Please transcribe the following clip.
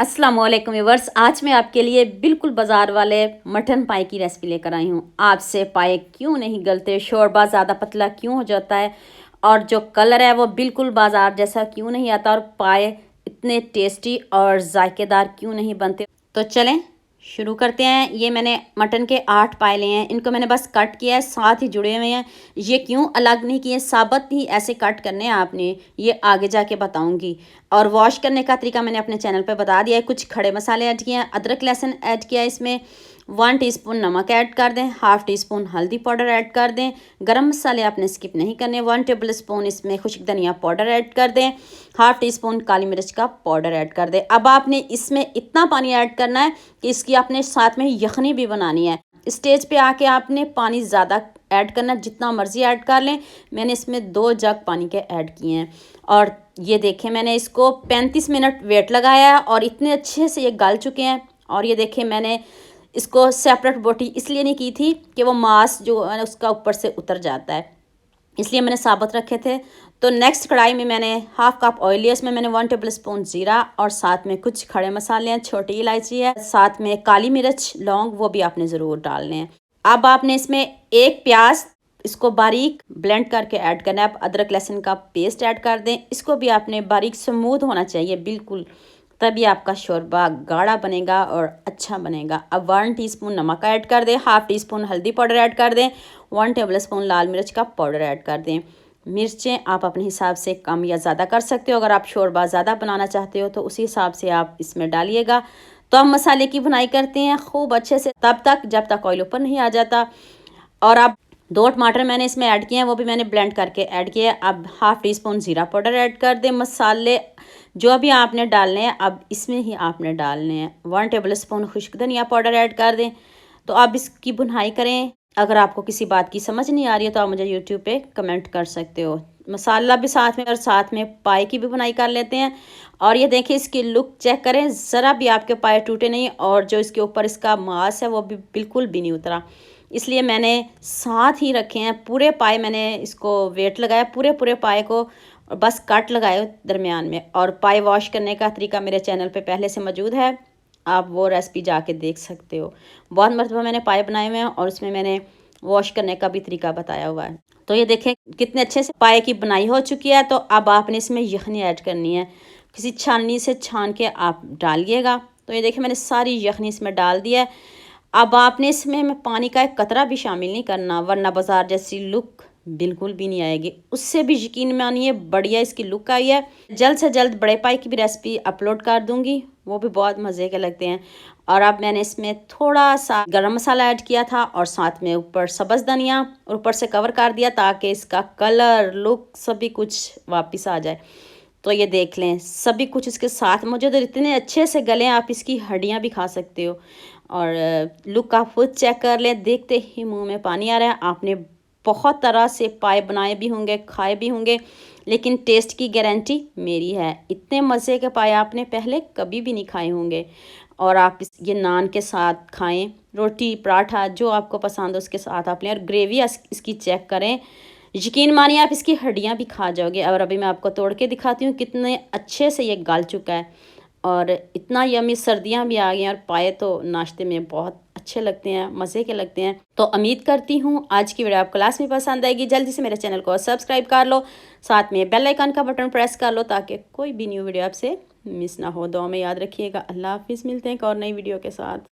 अस्सलाम वालेकुम व्यूअर्स। आज मैं आपके लिए बिल्कुल बाज़ार वाले मटन पाए की रेसिपी लेकर आई हूँ। आपसे पाए क्यों नहीं गलते, शोरबा ज़्यादा पतला क्यों हो जाता है और जो कलर है वो बिल्कुल बाज़ार जैसा क्यों नहीं आता और पाए इतने टेस्टी और जायकेदार क्यों नहीं बनते। तो चलें शुरू करते हैं। ये मैंने मटन के 8 पाए लिए हैं। इनको मैंने बस कट किया है, साथ ही जुड़े हुए हैं। ये क्यों अलग नहीं किए, साबुत ही ऐसे कट करने हैं आपने, ये आगे जाके बताऊंगी। और वॉश करने का तरीका मैंने अपने चैनल पे बता दिया है। कुछ खड़े मसाले ऐड किए हैं, अदरक लहसुन ऐड किया है, इसमें 1 टीस्पून नमक ऐड कर दें, हाफ़ टी स्पून हल्दी पाउडर ऐड कर दें। गरम मसाले आपने स्किप नहीं करने। 1 टेबल स्पून इसमें खुश्क धनिया पाउडर ऐड कर दें, हाफ़ टी स्पून काली मिर्च का पाउडर ऐड कर दें। अब आपने इसमें इतना पानी ऐड करना है कि इसकी आपने साथ में यखनी भी बनानी है। स्टेज पे आके आपने पानी ज़्यादा ऐड करना, जितना मर्ज़ी ऐड कर लें। मैंने इसमें 2 जग पानी के ऐड किए हैं और ये देखें मैंने इसको 35 मिनट वेट लगाया है और इतने अच्छे से ये गल चुके हैं। और ये देखें मैंने इसको सेपरेट बोटी इसलिए नहीं की थी कि वो मांस जो है उसका ऊपर से उतर जाता है, इसलिए मैंने साबुत रखे थे। तो नेक्स्ट कढ़ाई में मैंने हाफ़ कप ऑयल लिया, इसमें मैंने 1 टेबल स्पून ज़ीरा और साथ में कुछ खड़े मसाले हैं, छोटी इलायची है, साथ में काली मिर्च, लौंग, वो भी आपने ज़रूर डालने हैं। अब आपने इसमें एक प्याज इसको बारीक ब्लेंड करके ऐड करना है। आप अदरक लहसुन का पेस्ट ऐड कर दें, इसको भी आपने बारीक स्मूथ होना चाहिए बिल्कुल, तभी आपका शोरबा गाढ़ा बनेगा और अच्छा बनेगा। अब 1 टीस्पून नमक ऐड कर दें, हाफ़ टी स्पून हल्दी पाउडर ऐड कर दें, 1 टेबल स्पून लाल मिर्च का पाउडर ऐड कर दें। मिर्चें आप अपने हिसाब से कम या ज़्यादा कर सकते हो। अगर आप शोरबा ज़्यादा बनाना चाहते हो तो उसी हिसाब से आप इसमें डालिएगा। तो हम मसाले की भुनाई करते हैं खूब अच्छे से तब तक जब तक ऑयल ऊपर नहीं आ जाता। और अब 2 टमाटर मैंने इसमें ऐड किए हैं, वो भी मैंने ब्लेंड करके ऐड किए। अब हाफ़ टी स्पून ज़ीरा पाउडर ऐड कर दें। मसाले जो भी आपने डालने हैं अब इसमें ही आपने डालने हैं। 1 टेबल स्पून खुश्क धनिया पाउडर ऐड कर दें। तो आप इसकी भुनाई करें। अगर आपको किसी बात की समझ नहीं आ रही है तो आप मुझे यूट्यूब पे कमेंट कर सकते हो। मसाला भी साथ में और साथ में पाए की भी भुनाई कर लेते हैं। और ये देखिए इसकी लुक चेक करें, ज़रा भी आपके पाए टूटे नहीं और जो इसके ऊपर इसका मांस है वो भी बिल्कुल भी नहीं उतरा। इसलिए मैंने साथ ही रखे हैं पूरे पाए, मैंने इसको वेट लगाया पूरे पाए को और बस कट लगाए दरमियान में। और पाए वॉश करने का तरीका मेरे चैनल पे पहले से मौजूद है, आप वो रेसिपी जाके देख सकते हो। बहुत मरतबा मैंने पाए बनाए हुए हैं और उसमें मैंने वॉश करने का भी तरीका बताया हुआ है। तो ये देखें कितने अच्छे से पाए की बनाई हो चुकी है। तो अब आपने इसमें यखनी ऐड करनी है, किसी छाननी से छान के आप डालिएगा। तो ये देखिए मैंने सारी यखनी इसमें डाल दिया है। अब आपने इसमें पानी का एक कतरा भी शामिल नहीं करना, वरना बाजार जैसी लुक बिल्कुल भी नहीं आएगी। उससे भी यकीन मानिए बढ़िया इसकी लुक आई है। जल्द से जल्द बड़े पाई की भी रेसिपी अपलोड कर दूंगी, वो भी बहुत मज़े के लगते हैं। और अब मैंने इसमें थोड़ा सा गरम मसाला ऐड किया था और साथ में ऊपर सब्ज़ धनिया और ऊपर से कवर कर दिया ताकि इसका कलर लुक सभी कुछ वापस आ जाए। तो ये देख लें सभी कुछ इसके साथ मुझे तो इतने अच्छे से गले, आप इसकी हड्डियाँ भी खा सकते हो। और लुक आप खुद चेक कर लें, देखते ही मुंह में पानी आ रहा है। आपने बहुत तरह से पाए बनाए भी होंगे, खाए भी होंगे, लेकिन टेस्ट की गारंटी मेरी है। इतने मज़े के पाए आपने पहले कभी भी नहीं खाए होंगे। और आप ये नान के साथ खाएं, रोटी पराठा जो आपको पसंद हो उसके साथ आप लें। और ग्रेवी इसकी चेक करें, यकीन मानिए आप इसकी हड्डियां भी खा जाओगे। और अभी मैं आपको तोड़ के दिखाती हूँ कितने अच्छे से ये गल चुका है और इतना यमी। सर्दियां भी आ गई हैं और पाए तो नाश्ते में बहुत अच्छे लगते हैं, मज़े के लगते हैं। तो उम्मीद करती हूँ आज की वीडियो आपको क्लास में पसंद आएगी। जल्दी से मेरे चैनल को सब्सक्राइब कर लो, साथ में बेल आइकन का बटन प्रेस कर लो ताकि कोई भी न्यू वीडियो आपसे मिस ना हो। दुआ में याद रखिएगा। अल्लाह हाफिज़, मिलते हैं एक और नई वीडियो के साथ।